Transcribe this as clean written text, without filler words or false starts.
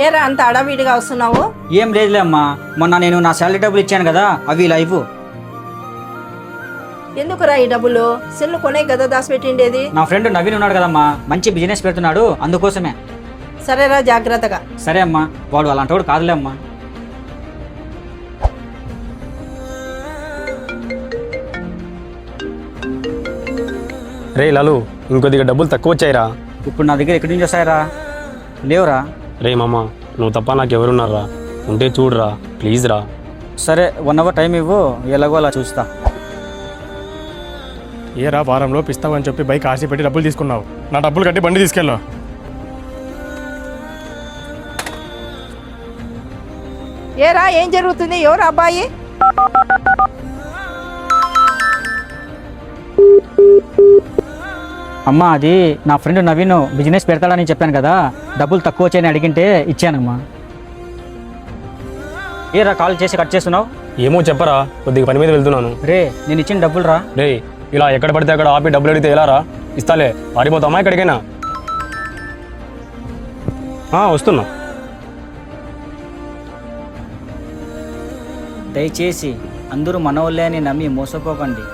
ఏరా అంత అడవిడిగా వస్తున్నావు? ఏం లేదులే అమ్మా, మొన్న నేను నా శాలరీ డబ్బులు ఇచ్చాను కదా, అవి లైవ్. ఎందుకురా ఈ డబ్బులు? సెల్లు కొనే కదా దాచిపెట్టిండేది. నా ఫ్రెండ్ నవీన్ ఉన్నాడు కదమ్మా, మంచి బిజినెస్ పెడుతున్నాడు, అందుకోసమే. సరేరా, జాగ్రత్తగా. సరే అమ్మా, వాడు అలాంటోడు కాదులే అమ్మా. రే లాలు, ఇంకొద్దిగా డబ్బులు తక్కువ వచ్చాయిరా. ఇప్పుడు నా దగ్గర ఎక్కడి నుంచి వస్తాయరా? లేవురా. రే మామ, నువ్వు తప్ప నాకు ఎవరున్నారా? ఉంటే చూడరా ప్లీజ్ రా. సరే 1 అవర్ టైం ఇవ్వు, ఎలాగో అలా చూస్తా. ఏరా వారంలో ఇస్తామని చెప్పి బైక్ ఆశ పెట్టి డబ్బులు తీసుకున్నావు. నా డబ్బులు కట్టి బండి తీసుకెళ్ళు. ఏరా ఏం జరుగుతుంది? ఎవరు అబ్బాయి? అమ్మా, అది నా ఫ్రెండ్ నవీన్ బిజినెస్ పెడతాడని చెప్పాను కదా, డబ్బులు తక్కువ వచ్చాయని అడిగింటే ఇచ్చానమ్మా. ఏరా కాల్ చేసి కట్ చేస్తున్నావు? ఏమో చెప్పరా, కొద్దిగా పని మీద వెళ్తున్నాను. రే, నేను ఇచ్చిన డబ్బులు రా. రే, ఇలా ఎక్కడ పడితే అక్కడ ఆపి డబ్బులు అడిగితే ఎలా రా? ఇస్తాలే, పారిపోతామా ఎక్కడికైనా? వస్తున్నా. దయచేసి అందరూ మనోళ్ళే అని నమ్మి మోసపోకండి.